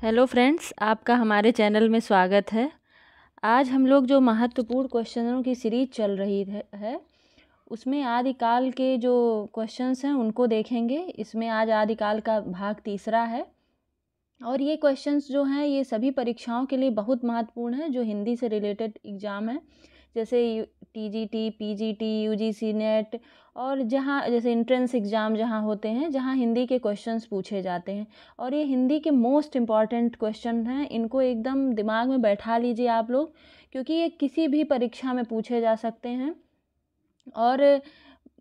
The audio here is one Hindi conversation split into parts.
हेलो फ्रेंड्स, आपका हमारे चैनल में स्वागत है। आज हम लोग जो महत्वपूर्ण क्वेश्चनों की सीरीज चल रही है उसमें आदिकाल के जो क्वेश्चंस हैं उनको देखेंगे। इसमें आज आदिकाल का भाग तीसरा है और ये क्वेश्चंस जो हैं ये सभी परीक्षाओं के लिए बहुत महत्वपूर्ण है जो हिंदी से रिलेटेड एग्ज़ाम है, जैसे टीजीटी, पीजीटी, यूजीसी नेट और जहाँ जैसे एंट्रेंस एग्ज़ाम जहाँ होते हैं जहाँ हिंदी के क्वेश्चंस पूछे जाते हैं। और ये हिंदी के मोस्ट इम्पॉर्टेंट क्वेश्चन हैं, इनको एकदम दिमाग में बैठा लीजिए आप लोग, क्योंकि ये किसी भी परीक्षा में पूछे जा सकते हैं। और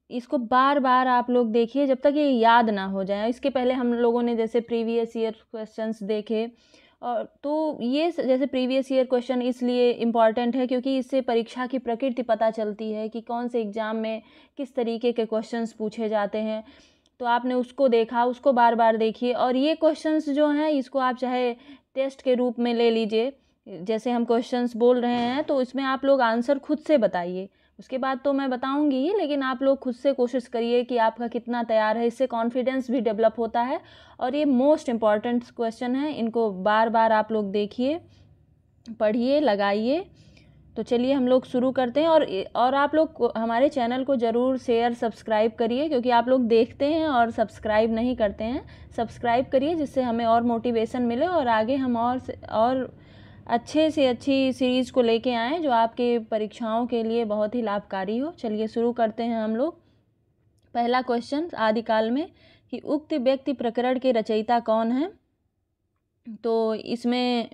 इसको बार बार आप लोग देखिए जब तक ये याद ना हो जाए। इसके पहले हम लोगों ने जैसे प्रीवियस ईयर क्वेश्चंस देखे, और तो ये जैसे प्रीवियस ईयर क्वेश्चन इसलिए इम्पॉर्टेंट है क्योंकि इससे परीक्षा की प्रकृति पता चलती है कि कौन से एग्ज़ाम में किस तरीके के क्वेश्चंस पूछे जाते हैं। तो आपने उसको देखा, उसको बार बार देखिए। और ये क्वेश्चंस जो हैं इसको आप चाहे टेस्ट के रूप में ले लीजिए, जैसे हम क्वेश्चंस बोल रहे हैं तो इसमें आप लोग आंसर खुद से बताइए। उसके बाद तो मैं बताऊंगी ही, लेकिन आप लोग खुद से कोशिश करिए कि आपका कितना तैयार है। इससे कॉन्फिडेंस भी डेवलप होता है और ये मोस्ट इम्पॉर्टेंट क्वेश्चन है, इनको बार बार आप लोग देखिए, पढ़िए, लगाइए। तो चलिए हम लोग शुरू करते हैं। और आप लोग हमारे चैनल को ज़रूर शेयर सब्सक्राइब करिए, क्योंकि आप लोग देखते हैं और सब्सक्राइब नहीं करते हैं। सब्सक्राइब करिए जिससे हमें और मोटिवेशन मिले और आगे हम और अच्छे से अच्छी सीरीज़ को लेके आएँ जो आपके परीक्षाओं के लिए बहुत ही लाभकारी हो। चलिए शुरू करते हैं हम लोग। पहला क्वेश्चन, आदिकाल में कि उक्त व्यक्ति प्रकरण के रचयिता कौन है? तो इसमें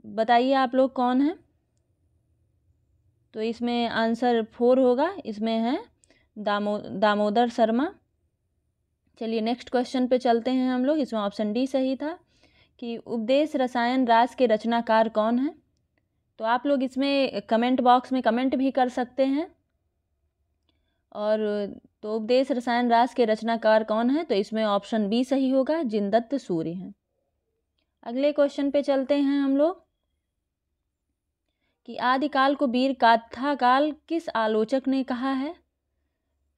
बताइए आप लोग कौन है। तो इसमें आंसर 4 होगा, इसमें है दामोदर शर्मा। चलिए नेक्स्ट क्वेश्चन पे चलते हैं हम लोग। इसमें ऑप्शन डी सही था कि उपदेश रसायन रास के रचनाकार कौन है? तो आप लोग इसमें कमेंट बॉक्स में कमेंट भी कर सकते हैं। और तो उपदेश रसायन रास के रचनाकार कौन है? तो इसमें ऑप्शन बी सही होगा, जिनदत्त सूर्य हैं। अगले क्वेश्चन पे चलते हैं हम लोग कि आदिकाल को वीर गाथा काल किस आलोचक ने कहा है?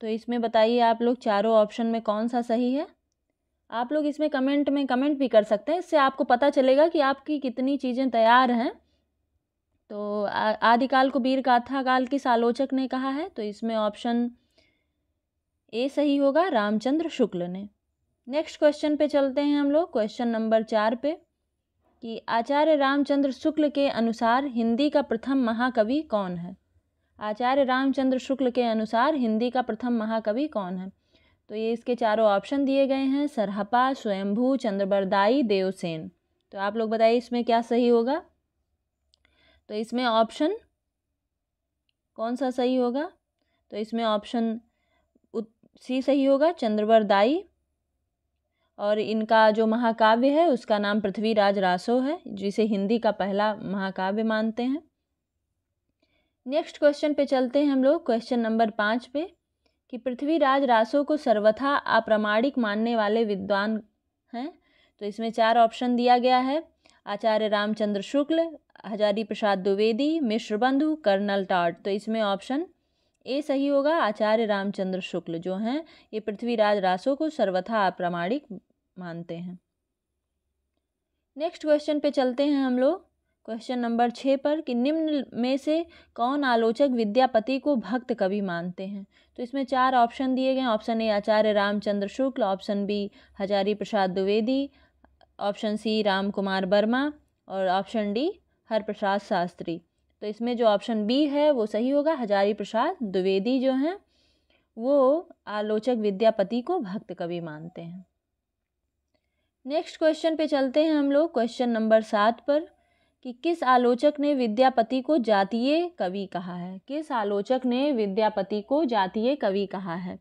तो इसमें बताइए आप लोग चारों ऑप्शन में कौन सा सही है। आप लोग इसमें कमेंट भी कर सकते हैं, इससे आपको पता चलेगा कि आपकी कितनी चीज़ें तैयार हैं। तो आदिकाल को वीर गाथा काल किस आलोचक ने कहा है? तो इसमें ऑप्शन ए सही होगा, रामचंद्र शुक्ल ने। नेक्स्ट क्वेश्चन पे चलते हैं हम लोग, क्वेश्चन नंबर 4 पे कि आचार्य रामचंद्र शुक्ल के अनुसार हिंदी का प्रथम महाकवि कौन है? आचार्य रामचंद्र शुक्ल के अनुसार हिंदी का प्रथम महाकवि कौन है? तो ये इसके चारों ऑप्शन दिए गए हैं, सरहपा, स्वयंभू, चंद्रबरदाई, देवसेन। तो आप लोग बताइए इसमें क्या सही होगा। तो इसमें ऑप्शन कौन सा सही होगा? तो इसमें ऑप्शन सी सही होगा, चंद्रबरदाई। और इनका जो महाकाव्य है उसका नाम पृथ्वीराज रासो है, जिसे हिंदी का पहला महाकाव्य मानते हैं। नेक्स्ट क्वेश्चन पे चलते हैं हम लोग, क्वेश्चन नंबर 5 पे कि पृथ्वीराज रासो को सर्वथा अप्रामाणिक मानने वाले विद्वान हैं। तो इसमें 4 ऑप्शन दिया गया है, आचार्य रामचंद्र शुक्ल, हजारी प्रसाद द्विवेदी, मिश्रबंधु, कर्नल टॉड। तो इसमें ऑप्शन ए सही होगा, आचार्य रामचंद्र शुक्ल जो हैं ये पृथ्वीराज रासो को सर्वथा अप्रामाणिक मानते हैं। नेक्स्ट क्वेश्चन पे चलते हैं हम लोग, क्वेश्चन नंबर 6 पर कि निम्न में से कौन आलोचक विद्यापति को भक्त कवि मानते हैं? तो इसमें 4 ऑप्शन दिए गए हैं। Option A Acharya Ramchandra Shukla, option B Hazari Prasad Dwivedi, option C Ram Kumar Verma और ऑप्शन डी हरप्रसाद शास्त्री। तो इसमें जो ऑप्शन बी है वो सही होगा, हजारी प्रसाद द्विवेदी जो हैं वो आलोचक विद्यापति को भक्त कवि मानते हैं। नेक्स्ट क्वेश्चन पे चलते हैं हम लोग, क्वेश्चन नंबर 7 पर कि किस आलोचक ने विद्यापति को जातीय कवि कहा है? किस आलोचक ने विद्यापति को जातीय कवि कहा है?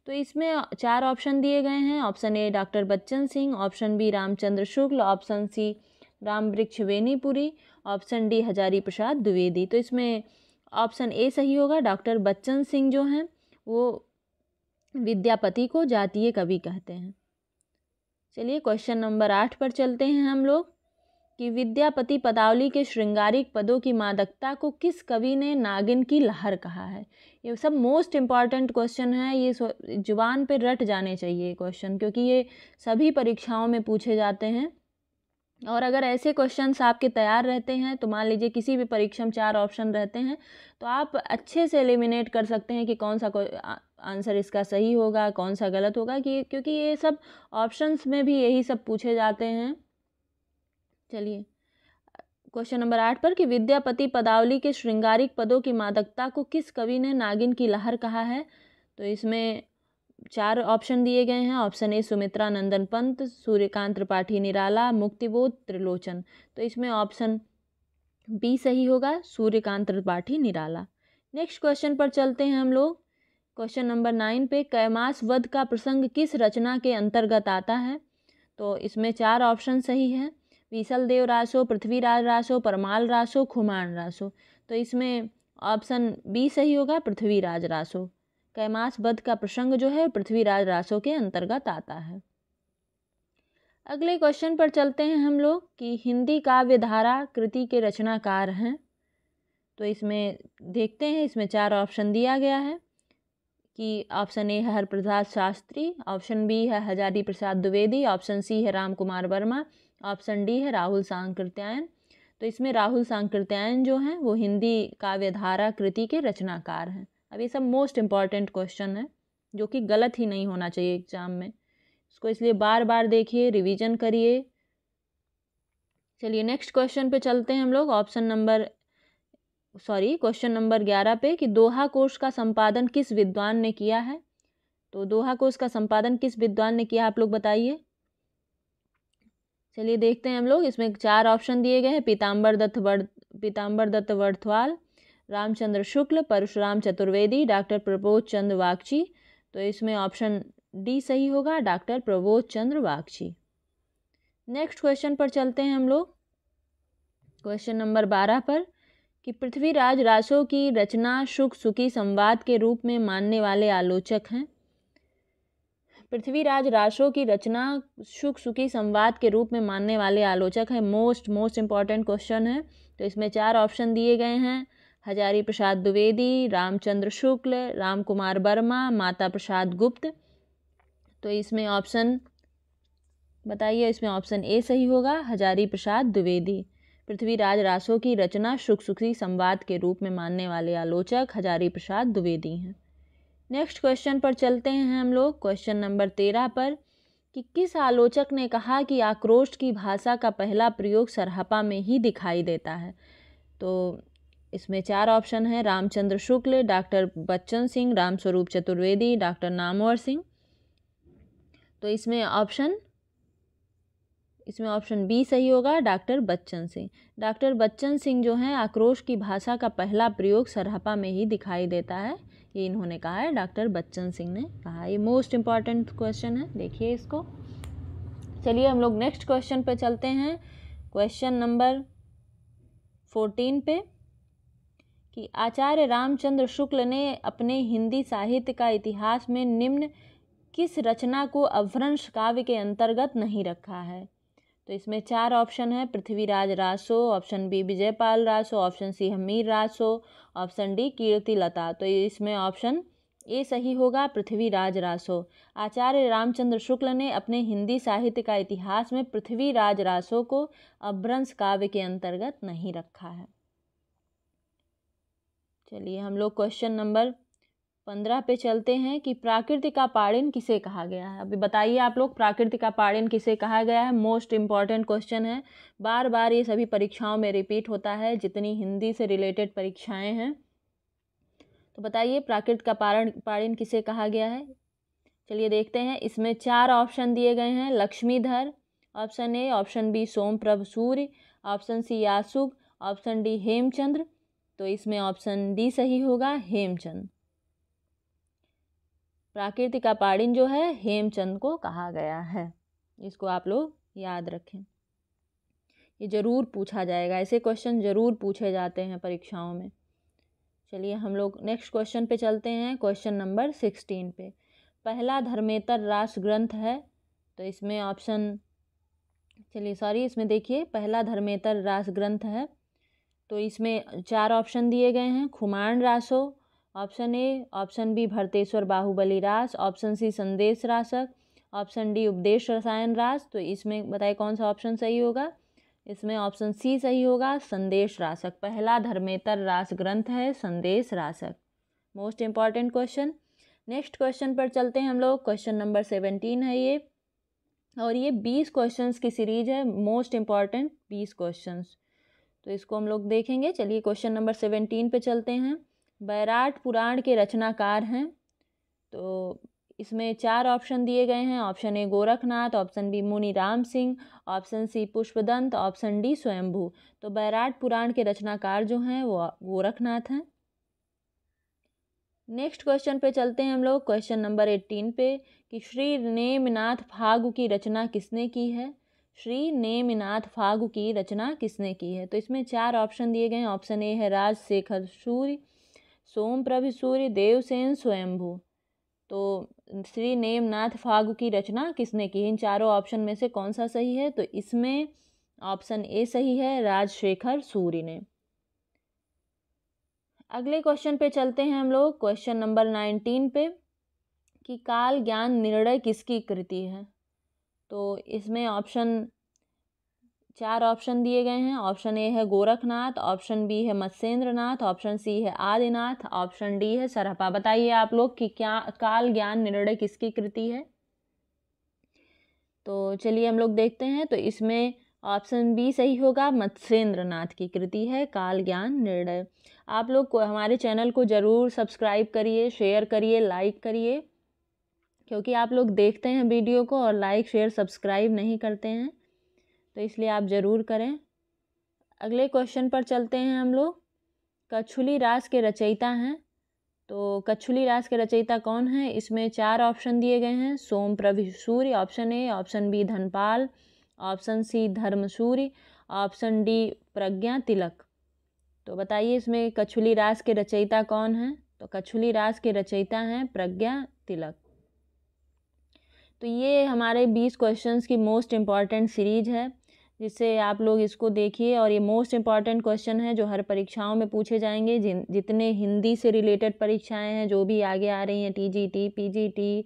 तो इसमें 4 ऑप्शन दिए गए हैं। Option A doctor Bachchan Singh, option B Ramchandra Shukla, option C Ram Vriksh Benipuri, option D Hazari Prasad Dwivedi. तो इसमें ऑप्शन ए सही होगा, डॉक्टर बच्चन सिंह जो हैं वो विद्यापति को जातीय कवि कहते हैं। चलिए क्वेश्चन नंबर 8 पर चलते हैं हम लोग कि विद्यापति पदावली के श्रृंगारिक पदों की मादकता को किस कवि ने नागिन की लहर कहा है? ये सब मोस्ट इम्पॉर्टेंट क्वेश्चन है, ये जुबान पे रट जाने चाहिए क्वेश्चन, क्योंकि ये सभी परीक्षाओं में पूछे जाते हैं और अगर ऐसे क्वेश्चंस आपके तैयार रहते हैं तो मान लीजिए किसी भी परीक्षा में 4 ऑप्शन रहते हैं तो आप अच्छे से एलिमिनेट कर सकते हैं कि कौन सा आंसर इसका सही होगा, कौन सा गलत होगा, क्योंकि ये सब ऑप्शंस में भी यही सब पूछे जाते हैं। चलिए क्वेश्चन नंबर 8 पर कि विद्यापति पदावली के श्रृंगारिक पदों की मादकता को किस कवि ने नागिन की लहर कहा है? तो इसमें 4 ऑप्शन दिए गए हैं। ऑप्शन ए सुमित्रा नंदन पंत, सूर्यकांत त्रिपाठी निराला, मुक्तिबोध त्रिलोचन। तो इसमें ऑप्शन बी सही होगा, सूर्यकांत त्रिपाठी निराला। नेक्स्ट क्वेश्चन पर चलते हैं हम लोग। क्वेश्चन नंबर 9 पे कैमास वध का प्रसंग किस रचना के अंतर्गत आता है? तो इसमें 4 ऑप्शन सही है। बीसल देव रासो, पृथ्वीराज रासो, परमाल रासो, खुमान रासो। तो इसमें ऑप्शन बी सही होगा, पृथ्वीराज रासो। कैमास वध का प्रसंग जो है पृथ्वीराज रासो के अंतर्गत आता है। अगले क्वेश्चन पर चलते हैं हम लोग कि हिंदी काव्य धारा कृति के रचनाकार हैं। तो इसमें देखते हैं, इसमें 4 ऑप्शन दिया गया है कि ऑप्शन ए है हरप्रसाद शास्त्री, ऑप्शन बी है हजारी प्रसाद द्विवेदी, ऑप्शन सी है राम कुमार वर्मा, ऑप्शन डी है राहुल सांकृत्यायन। तो इसमें राहुल सांकृत्यायन जो हैं वो हिंदी काव्य धारा कृति के रचनाकार हैं। अब ये सब मोस्ट इम्पॉर्टेंट क्वेश्चन है जो कि गलत ही नहीं होना चाहिए एग्जाम में, इसको इसलिए बार बार देखिए, रिवीजन करिए। चलिए नेक्स्ट क्वेश्चन पे चलते हैं हम लोग। क्वेश्चन नंबर 11 पे कि दोहा कोश का संपादन किस विद्वान ने किया है? तो दोहा कोश का संपादन किस विद्वान ने किया, आप लोग बताइए। चलिए देखते हैं हम लोग। इसमें 4 ऑप्शन दिए गए हैं। पीताम्बर दत्त वर्धवाल, रामचंद्र शुक्ल, परशुराम चतुर्वेदी, डॉक्टर प्रबोध चंद्र वागची। तो इसमें ऑप्शन डी सही होगा, डॉक्टर प्रबोध चंद्र वागची। नेक्स्ट क्वेश्चन पर चलते हैं हम लोग। क्वेश्चन नंबर 12 पर कि पृथ्वीराज रासो की रचना शुक सुकी संवाद के रूप में मानने वाले आलोचक हैं। पृथ्वीराज रासो की रचना शुक सुकी संवाद के रूप में मानने वाले आलोचक हैं। मोस्ट इम्पॉर्टेंट क्वेश्चन है। तो इसमें 4 ऑप्शन दिए गए हैं। हजारी प्रसाद द्विवेदी, रामचंद्र शुक्ल, राम कुमार वर्मा, माता प्रसाद गुप्त। तो इसमें ऑप्शन बताइए। इसमें ऑप्शन ए सही होगा, हजारी प्रसाद द्विवेदी। पृथ्वीराज रासो की रचना शुक सुकी संवाद के रूप में मानने वाले आलोचक हजारी प्रसाद द्विवेदी हैं। नेक्स्ट क्वेश्चन पर चलते हैं हम लोग। क्वेश्चन नंबर 13 पर कि किस आलोचक ने कहा कि आक्रोश की भाषा का पहला प्रयोग सरहपा में ही दिखाई देता है? तो इसमें 4 ऑप्शन है। Ramchandra Shukla, doctor Bachchan Singh, Ramswaroop Chaturvedi, doctor Namvar Singh. तो इसमें ऑप्शन बी सही होगा, डॉक्टर बच्चन सिंह। डॉक्टर बच्चन सिंह जो हैं आक्रोश की भाषा का पहला प्रयोग सरहपा में ही दिखाई देता है, ये इन्होंने कहा है, डॉक्टर बच्चन सिंह ने कहा। ये मोस्ट इम्पॉर्टेंट क्वेश्चन है, देखिए इसको। चलिए हम लोग नेक्स्ट क्वेश्चन पे चलते हैं। क्वेश्चन नंबर 14 पे कि आचार्य रामचंद्र शुक्ल ने अपने हिंदी साहित्य का इतिहास में निम्न किस रचना को अपभ्रंश काव्य के अंतर्गत नहीं रखा है? तो इसमें 4 ऑप्शन है। Prithviraj Raso, option B Vijaypal Raso, option C Hamir Raso, option D Kirtilata. तो इसमें ऑप्शन ए सही होगा, पृथ्वीराज रासो। आचार्य रामचंद्र शुक्ल ने अपने हिंदी साहित्य का इतिहास में पृथ्वीराज रासो को अपभ्रंश काव्य के अंतर्गत नहीं रखा है। चलिए हम लोग क्वेश्चन नंबर 15 पे चलते हैं कि प्राकृतिक पाड़िन किसे कहा गया है? अभी बताइए आप लोग, प्राकृतिक पाड़िन किसे कहा गया है? मोस्ट इम्पॉर्टेंट क्वेश्चन है, बार बार ये सभी परीक्षाओं में रिपीट होता है, जितनी हिंदी से रिलेटेड परीक्षाएं हैं। तो बताइए प्राकृतिक पाड़िन किसे कहा गया है? चलिए देखते हैं। इसमें 4 ऑप्शन दिए गए हैं। Lakshmidhar, option A, option B Somprabh Surya, option C Yasug, option D Hemchandra. तो इसमें ऑप्शन डी सही होगा, हेमचंद। प्राकृतिक पाड़िन जो है हेमचंद को कहा गया है, इसको आप लोग याद रखें, ये जरूर पूछा जाएगा, ऐसे क्वेश्चन जरूर पूछे जाते हैं परीक्षाओं में। चलिए हम लोग नेक्स्ट क्वेश्चन पे चलते हैं। क्वेश्चन नंबर 16 पे पहला धर्मेतर रास ग्रंथ है। तो इसमें इसमें देखिए पहला धर्मेतर रास ग्रंथ है। तो इसमें 4 ऑप्शन दिए गए हैं। Khuman Raso, option A, option B Bharateshwar Bahubali Ras, option सी संदेश रासक, ऑप्शन डी उपदेश रसायन रास। तो इसमें बताइए कौन सा ऑप्शन सही होगा? इसमें ऑप्शन सी सही होगा, संदेश रासक। पहला धर्मेतर रास ग्रंथ है Sandesh Rasak. Most important question. Next question पर चलते हैं हम लोग। क्वेश्चन नंबर 17 है ये, और ये 20 क्वेश्चंस की सीरीज है, मोस्ट इम्पॉर्टेंट 20 क्वेश्चंस। तो इसको हम लोग देखेंगे। चलिए क्वेश्चन नंबर 17 पे चलते हैं। बैराट पुराण के रचनाकार हैं, तो इसमें 4 ऑप्शन दिए गए हैं। Option A Gorakhnath, option B Muni Ram Singh, option C Pushpadant, option D Swayambhu. तो बैराट पुराण के रचनाकार जो हैं वो गोरखनाथ हैं। नेक्स्ट क्वेश्चन पे चलते हैं हम लोग। क्वेश्चन नंबर 18 पे कि श्री नेमिनाथ फागु की रचना किसने की है। श्री नेमिनाथ फागु की रचना किसने की है। तो इसमें 4 ऑप्शन दिए गए हैं। ऑप्शन ए है राजशेखर सूर्य, सोमप्रभ सूर्य, देवसेन, स्वयंभू। तो श्री नेमिनाथ फागु की रचना किसने की है। इन चारों ऑप्शन में से कौन सा सही है। तो इसमें ऑप्शन ए सही है, राजशेखर सूर्य ने। अगले क्वेश्चन पे चलते हैं हम लोग। क्वेश्चन नंबर 19 पे कि काल ज्ञान निर्णय किसकी कृति है। तो इसमें 4 ऑप्शन दिए गए हैं। ऑप्शन ए है गोरखनाथ, ऑप्शन बी है मत्स्येंद्रनाथ, ऑप्शन सी है आदिनाथ, ऑप्शन डी है सरहपा। बताइए आप लोग कि क्या काल ज्ञान निर्णय किसकी कृति है। तो चलिए हम लोग देखते हैं। तो इसमें ऑप्शन बी सही होगा, मत्स्येंद्रनाथ की कृति है काल ज्ञान निर्णय। आप लोग को हमारे चैनल को ज़रूर सब्सक्राइब करिए, शेयर करिए, लाइक करिए, क्योंकि आप लोग देखते हैं वीडियो को और लाइक शेयर सब्सक्राइब नहीं करते हैं, तो इसलिए आप ज़रूर करें। अगले क्वेश्चन पर चलते हैं हम लोग। कछुली रास के रचयिता हैं, तो कछुली रास के रचयिता कौन है। इसमें 4 ऑप्शन दिए गए हैं। Somprabh Surya option A, option B Dhanpal, option C Dharmasurya, option D Pragya Tilak. तो बताइए इसमें कछुली रास के रचयिता कौन हैं। तो कछुली रास के रचयिता हैं प्रज्ञा तिलक। तो ये हमारे 20 क्वेश्चंस की मोस्ट इम्पॉर्टेंट सीरीज है, जिससे आप लोग इसको देखिए। और ये मोस्ट इम्पॉर्टेंट क्वेश्चन है जो हर परीक्षाओं में पूछे जाएंगे। जितने हिंदी से रिलेटेड परीक्षाएं हैं जो भी आगे आ रही हैं, टीजीटी, पीजीटी,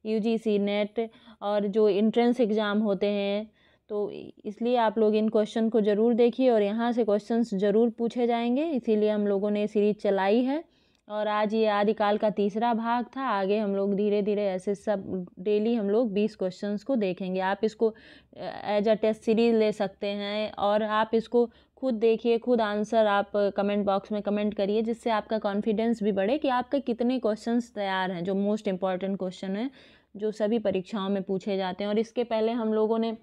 यूजीसी नेट और जो एंट्रेंस एग्ज़ाम होते हैं, तो इसलिए आप लोग इन क्वेश्चन को ज़रूर देखिए और यहाँ से क्वेश्चंस ज़रूर पूछे जाएंगे। इसीलिए हम लोगों ने सीरीज चलाई है। और आज ये आदिकाल का तीसरा भाग था। आगे हम लोग धीरे धीरे ऐसे सब डेली हम लोग 20 क्वेश्चंस को देखेंगे। आप इसको एज अ टेस्ट सीरीज ले सकते हैं और आप इसको खुद देखिए, खुद आंसर आप कमेंट बॉक्स में कमेंट करिए, जिससे आपका कॉन्फिडेंस भी बढ़े कि आपके कितने क्वेश्चंस तैयार हैं, जो मोस्ट इम्पॉर्टेंट क्वेश्चन है जो सभी परीक्षाओं में पूछे जाते हैं। और इसके पहले हम लोगों ने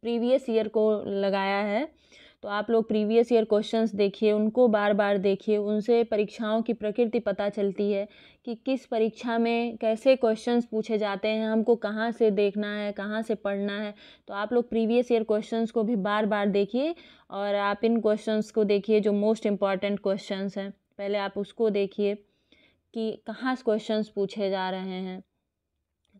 प्रीवियस ईयर को लगाया है, तो आप लोग प्रीवियस ईयर क्वेश्चंस देखिए, उनको बार बार देखिए। उनसे परीक्षाओं की प्रकृति पता चलती है कि किस परीक्षा में कैसे क्वेश्चंस पूछे जाते हैं, हमको कहाँ से देखना है, कहाँ से पढ़ना है। तो आप लोग प्रीवियस ईयर क्वेश्चंस को भी बार बार देखिए और आप इन क्वेश्चंस को देखिए जो मोस्ट इम्पॉर्टेंट क्वेश्चंस हैं। पहले आप उसको देखिए कि कहाँ से क्वेश्चंस पूछे जा रहे हैं।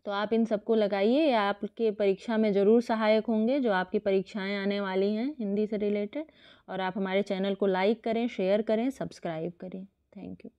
तो आप इन सबको लगाइए, आपके परीक्षा में ज़रूर सहायक होंगे जो आपकी परीक्षाएं आने वाली हैं हिंदी से रिलेटेड। और आप हमारे चैनल को लाइक करें, शेयर करें, सब्सक्राइब करें। Thank you.